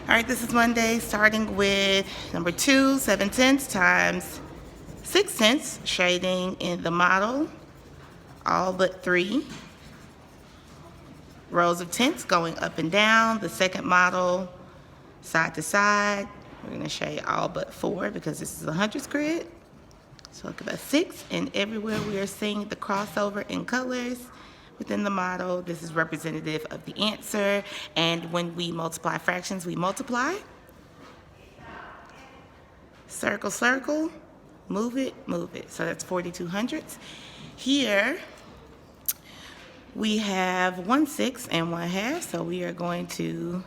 All right, this is Monday, starting with number 2, 7/10 times 6/10, shading in the model, all but 3 rows of tenths going up and down. The second model, side to side, we're going to shade all but 4 because this is a hundredths grid. So look at 6, and everywhere we are seeing the crossover in colors within the model. This is representative of the answer, and when we multiply fractions, we multiply. Circle, circle, move it, move it. So that's 42 hundredths. Here, we have 1/6 and 1/2, so we are going to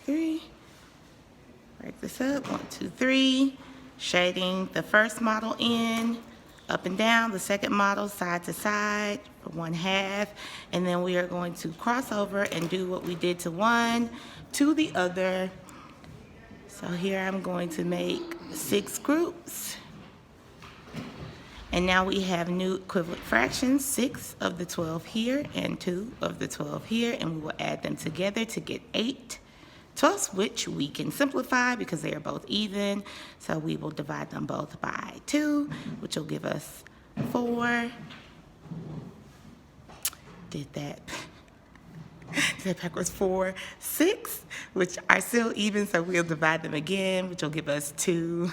3. Break this up, 1, 2, 3, shading the first model in, up and down, the second model side to side for 1/2, and then we are going to cross over and do what we did to one to the other. So here I'm going to make 6 groups. And now we have new equivalent fractions, 6 of the 12 here and 2 of the 12 here, and we will add them together to get 8/12, which we can simplify because they are both even. So we will divide them both by 2, which will give us 4. Did that backwards. 4, 6, which are still even, so we'll divide them again, which will give us 2/3.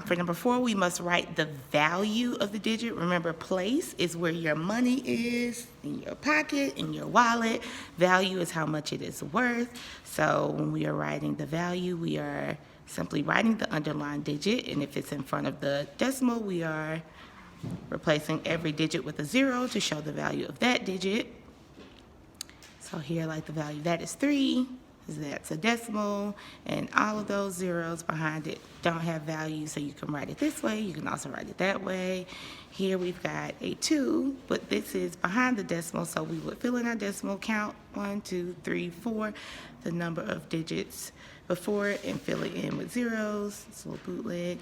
For number 4, we must write the value of the digit. Remember, place is where your money is, in your pocket, in your wallet. Value is how much it is worth. So when we are writing the value, we are simply writing the underlined digit, and if it's in front of the decimal, we are replacing every digit with a 0 to show the value of that digit. So here, like the value, that is 3. That's a decimal, and all of those zeros behind it don't have value, so you can write it this way. You can also write it that way. Here we've got a 2, but this is behind the decimal, so we would fill in our decimal, count 1, 2, 3, 4, the number of digits before it, and fill it in with zeros. It's a little bootleg.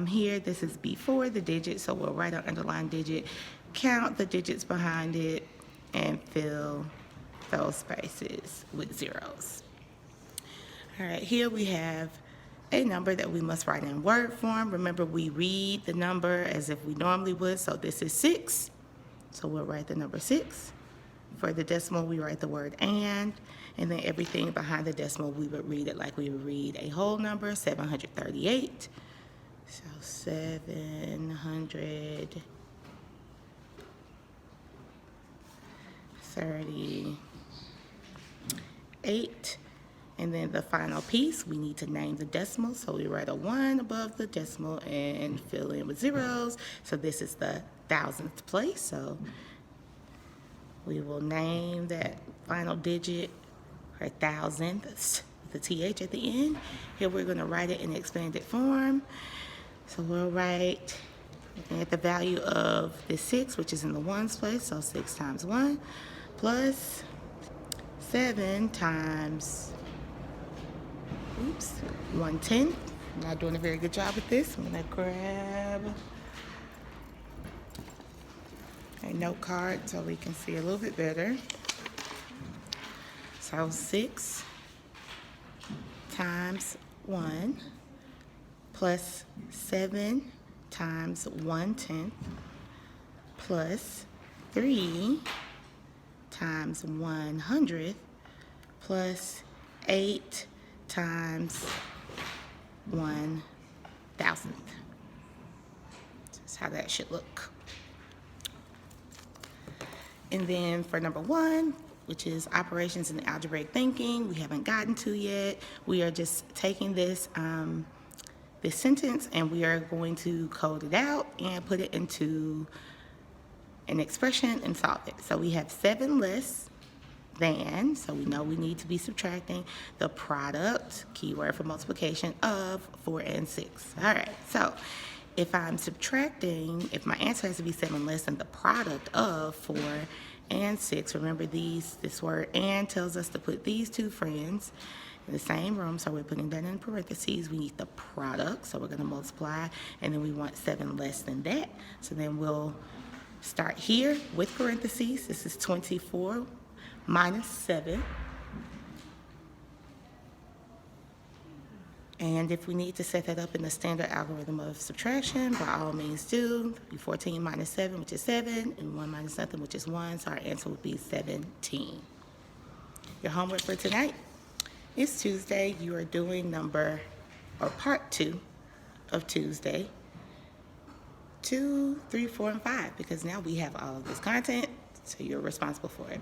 Here, this is before the digit, so we'll write our underlined digit, count the digits behind it, and fill those spaces with zeros. All right, here we have a number that we must write in word form. Remember, we read the number as if we normally would, so this is 6. So we'll write the number 6. For the decimal, we write the word and then everything behind the decimal, we would read it like we would read a whole number, 738. So 738. And then the final piece, we need to name the decimal. So we write a 1 above the decimal and fill in with zeros. So this is the thousandth place. So we will name that final digit or thousandths with the TH at the end. Here we're going to write it in expanded form. So we'll write at the value of the 6, which is in the ones place. So 6 times 1 plus 7 times 1/10. I'm not doing a very good job with this. I'm going to grab a note card so we can see a little bit better. So 6 times 1 plus 7 times 1/10 plus 3 times 100th plus 8 times 1,000th. That's how that should look. And then for number 1, which is operations and algebraic thinking, we haven't gotten to yet. We are just taking this this sentence and we are going to code it out and put it into an expression and solve it. So we have 7 less than, so we know we need to be subtracting the product, keyword for multiplication, of 4 and 6. All right, so if I'm subtracting, if my answer has to be 7 less than the product of 4 and 6, remember this word and tells us to put these two friends in the same room, so we're putting that in parentheses. We need the product, so we're going to multiply, and then we want 7 less than that, so then we'll Start here with parentheses. This is 24 minus 7. And if we need to set that up in the standard algorithm of subtraction, by all means do. 14 minus 7, which is 7, and 1 minus nothing, which is 1. So our answer would be 17. Your homework for tonight is Tuesday. You are doing part 2 of Tuesday. 2, 3, 4, and 5, because now we have all of this content, so you're responsible for it.